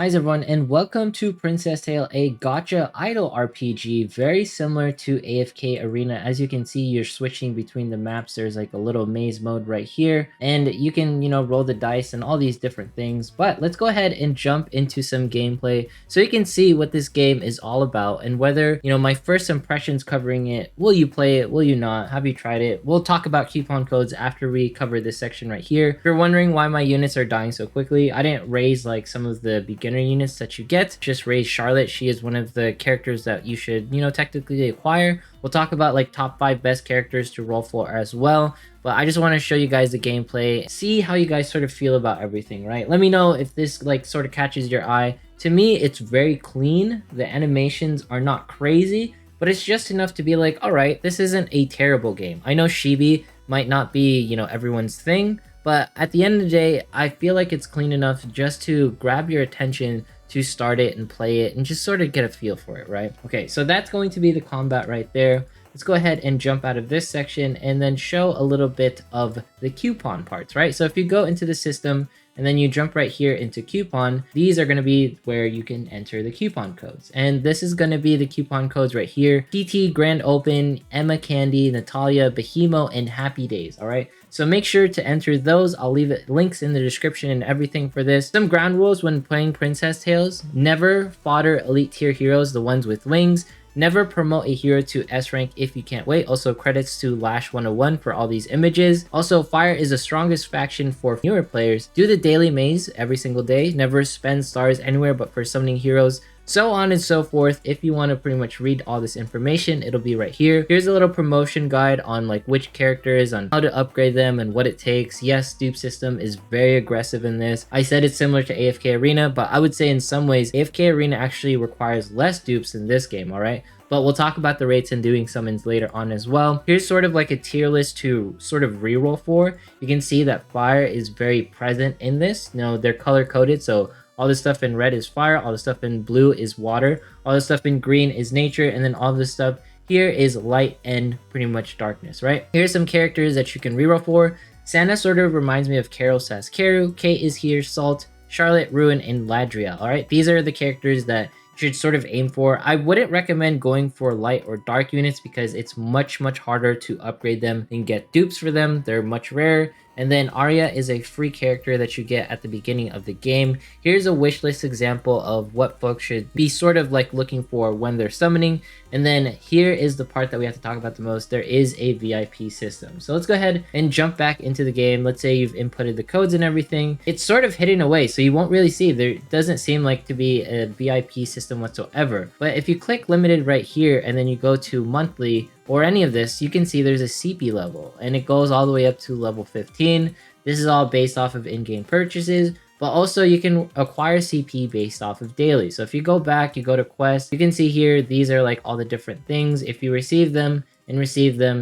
Hi everyone, and welcome to Princess Tale, a gacha idol RPG, very similar to AFK Arena. As you can see, you're switching between the maps. There's like a little maze mode right here, and you can, roll the dice and all these different things. But let's go ahead and jump into some gameplay so you can see what this game is all about and whether, my first impressions covering it. Will you play it? Will you not? Have you tried it? We'll talk about coupon codes after we cover this section right here. If you're wondering why my units are dying so quickly, I didn't raise like some of the beginner units that you get. Just raise Charlotte. She is one of the characters that you should, technically acquire. We'll talk about like top 5 best characters to roll for as well. But I just want to show you guys the gameplay, see how you guys sort of feel about everything, right? Let me know if this like sort of catches your eye. To me, it's very clean. The animations are not crazy, but it's just enough to be like, all right, this isn't a terrible game. I know Chibi might not be, everyone's thing, but at the end of the day, I feel like it's clean enough just to grab your attention to start it and play it and just sort of get a feel for it, right? Okay, so that's going to be the combat right there. Let's go ahead and jump out of this section and then show a little bit of the coupon parts, right? So if you go into the system and then you jump right here into coupon, these are going to be where you can enter the coupon codes. And this is going to be the coupon codes right here. PT, Grand Open, Emma Candy, Natalia, Behemo, and Happy Days, all right? So make sure to enter those. I'll leave links in the description and everything for this. Some ground rules when playing Princess Tales: never fodder elite tier heroes, the ones with wings. Never promote a hero to S rank if you can't wait. Also, credits to Lash101 for all these images. Also, Fire is the strongest faction for newer players. Do the daily maze every single day. Never spend stars anywhere but for summoning heroes. So on and so forth. If you want to pretty much read all this information, it'll be right here. Here's a little promotion guide on like which characters, on how to upgrade them and what it takes. Yes, dupe system is very aggressive in this. I said it's similar to AFK Arena, but I would say in some ways AFK Arena actually requires less dupes in this game, all right? But we'll talk about the rates and doing summons later on as well. Here's sort of like a tier list to sort of reroll for. You can see that Fire is very present in this. They're color coded, so all the stuff in red is fire, all the stuff in blue is water, all the stuff in green is nature, and then all this stuff here is light and pretty much darkness, right? Here's some characters that you can reroll for. Santa sort of reminds me of Carol Saskeru. Kate is here, Salt, Charlotte, Ruin, and Ladriel, all right? These are the characters that you should sort of aim for. I wouldn't recommend going for light or dark units because it's much harder to upgrade them and get dupes for them. They're much rarer. And then Arya is a free character that you get at the beginning of the game. Here's a wishlist example of what folks should be sort of like looking for when they're summoning. And then here is the part that we have to talk about the most. There is a VIP system. So let's go ahead and jump back into the game. Let's say you've inputted the codes and everything. It's sort of hidden away, so you won't really see. There doesn't seem like to be a VIP system whatsoever. But if you click limited right here and then you go to monthly, or any of this, you can see there's a CP level and it goes all the way up to level 15. This is all based off of in-game purchases, but also you can acquire CP based off of daily. So if you go back, you go to quest, you can see here, these are like all the different things. If you receive them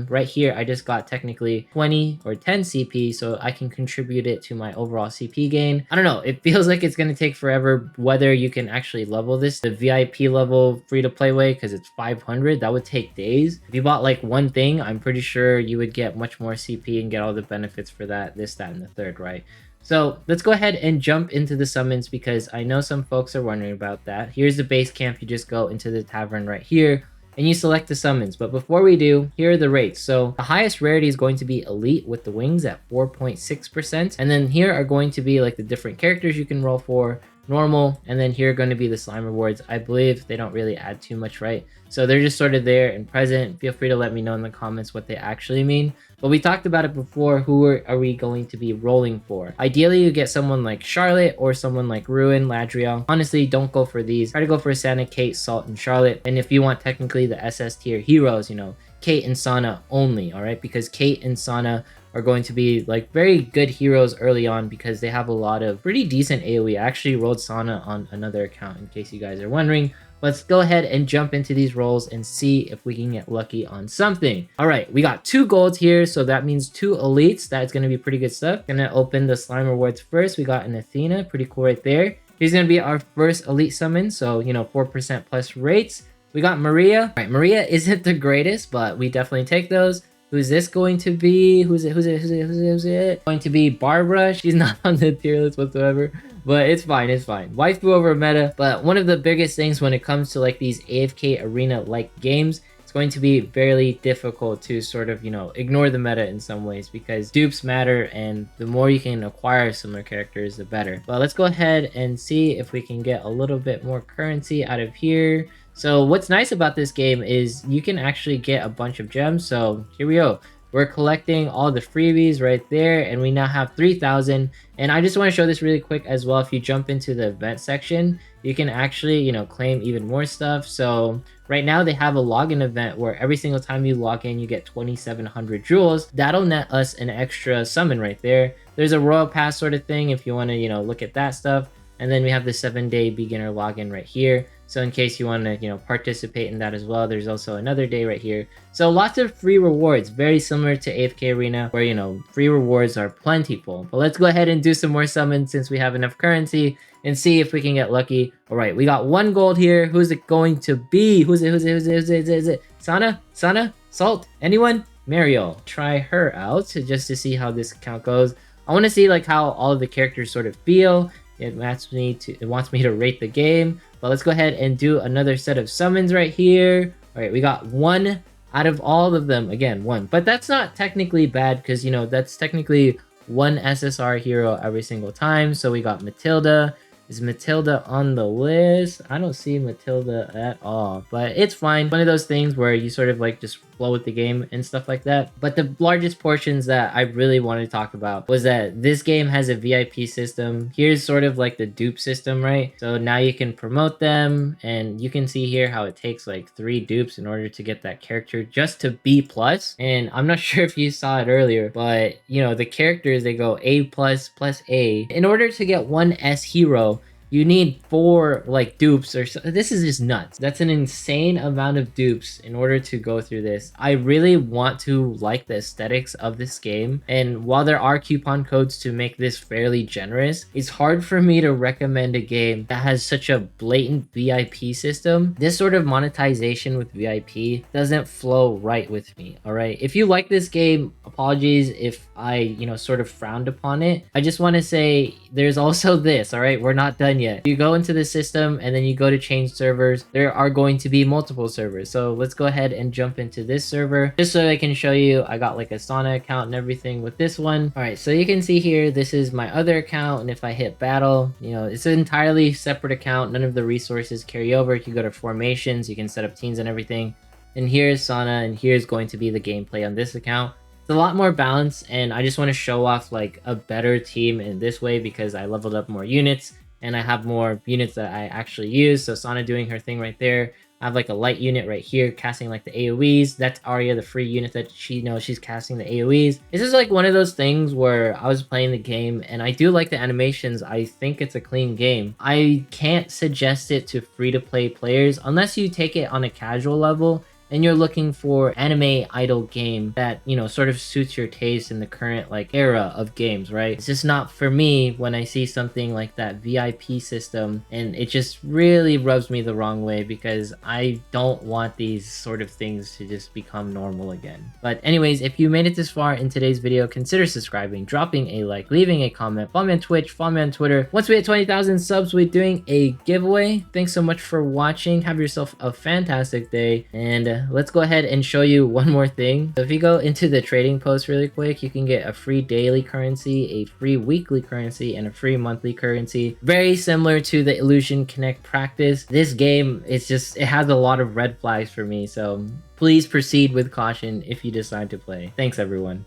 right here, I just got technically 20 or 10 CP, so I can contribute it to my overall CP gain. I don't know, it feels like it's going to take forever whether you can actually level this the VIP level free to play way, because it's 500. That would take days. If you bought like one thing, I'm pretty sure you would get much more CP and get all the benefits for that, this, that, and the third, right? So let's go ahead and jump into the summons because I know some folks are wondering about that. Here's the base camp. You just go into the tavern right here and you select the summons. But before we do, here are the rates. So the highest rarity is going to be Elite with the wings at 4.6%. And then here are going to be like the different characters you can roll for, normal, and then here are going to be the slime rewards. I believe they don't really add too much, right? So they're just sort of there and present. Feel free to let me know in the comments what they actually mean. But we talked about it before. Who are we going to be rolling for? Ideally, you get someone like Charlotte or someone like Ruin, Ladriel. Honestly, don't go for these. Try to go for Santa, Kate, Salt, and Charlotte. And if you want technically the SS tier heroes, Kate and Sana only, all right? Because Kate and Sana are going to be like very good heroes early on because they have a lot of pretty decent AoE. I actually rolled Sana on another account in case you guys are wondering. Let's go ahead and jump into these rolls and see if we can get lucky on something. All right, we got 2 golds here, so that means 2 elites. That's going to be pretty good stuff. Gonna open the slime rewards first. We got an Athena, pretty cool right there. Here's gonna be our first elite summon, so 4% plus rates. We got Maria. All right, Maria isn't the greatest, but we definitely take those. Who's this going to be? Who's it? Going to be Barbara. She's not on the tier list whatsoever. But it's fine, it's fine. Waifu over meta, but one of the biggest things when it comes to like these AFK arena like games, it's going to be fairly difficult to sort of, ignore the meta in some ways because dupes matter, and the more you can acquire similar characters, the better. But let's go ahead and see if we can get a little bit more currency out of here. So what's nice about this game is you can actually get a bunch of gems. So here we go. We're collecting all the freebies right there, and we now have 3,000. And I just want to show this really quick as well. If you jump into the event section, you can actually, claim even more stuff. So right now they have a login event where every single time you log in, you get 2,700 jewels. That'll net us an extra summon right there. There's a royal pass sort of thing if you want to, look at that stuff. And then we have the 7-day beginner login right here. So in case you want to, participate in that as well, there's also another day right here. So lots of free rewards, very similar to AFK Arena where, free rewards are plentiful. But let's go ahead and do some more summons since we have enough currency and see if we can get lucky. All right, we got 1 gold here. Who's it going to be? Who's it? Sana? Salt? Anyone? Mariel. Try her out just to see how this account goes. I want to see like how all of the characters sort of feel. It wants me to rate the game. But let's go ahead and do another set of summons right here. All right, we got 1 out of all of them. Again, 1. But that's not technically bad because, that's technically 1 SSR hero every single time. So we got Matilda. Is Matilda on the list? I don't see Matilda at all, but it's fine. One of those things where you sort of like just flow with the game and stuff like that. But the largest portions that I really wanted to talk about was that this game has a VIP system. Here's sort of like the dupe system, right? So now you can promote them, and you can see here how it takes like 3 dupes in order to get that character just to B+. And I'm not sure if you saw it earlier, but the characters, they go A+, plus A. In order to get 1 S hero, you need 4 like dupes or so. This is just nuts. That's an insane amount of dupes in order to go through this. I really want to like the aesthetics of this game, and while there are coupon codes to make this fairly generous, it's hard for me to recommend a game that has such a blatant VIP system. This sort of monetization with VIP doesn't flow right with me. All right, if you like this game, apologies if I sort of frowned upon it. I just want to say there's also this. All right, we're not done yet. You go into the system and then you go to change servers. There are going to be multiple servers. So let's go ahead and jump into this server just so I can show you. I got like a Sana account and everything with this one. All right, so you can see here, this is my other account. And if I hit battle, it's an entirely separate account. None of the resources carry over. You can go to formations, you can set up teams and everything. And here's Sana, and here's going to be the gameplay on this account. It's a lot more balanced, and I just want to show off like a better team in this way because I leveled up more units and I have more units that I actually use. So Sana doing her thing right there. I have like a light unit right here casting like the AoEs. That's Arya, the free unit that she knows she's casting the AoEs. This is like one of those things where I was playing the game and I do like the animations. I think it's a clean game. I can't suggest it to free-to-play players unless you take it on a casual level and you're looking for anime idol game that, sort of suits your taste in the current like era of games, right? It's just not for me when I see something like that VIP system, and it just really rubs me the wrong way because I don't want these sort of things to just become normal again. But anyways, if you made it this far in today's video, consider subscribing, dropping a like, leaving a comment, follow me on Twitch, follow me on Twitter. Once we hit 20,000 subs, we're doing a giveaway. Thanks so much for watching. Have yourself a fantastic day, and let's go ahead and show you one more thing. So if you go into the trading post really quick, you can get a free daily currency, a free weekly currency, and a free monthly currency. Very similar to the Illusion Connect practice. This game, it has a lot of red flags for me, so please proceed with caution if you decide to play. Thanks everyone.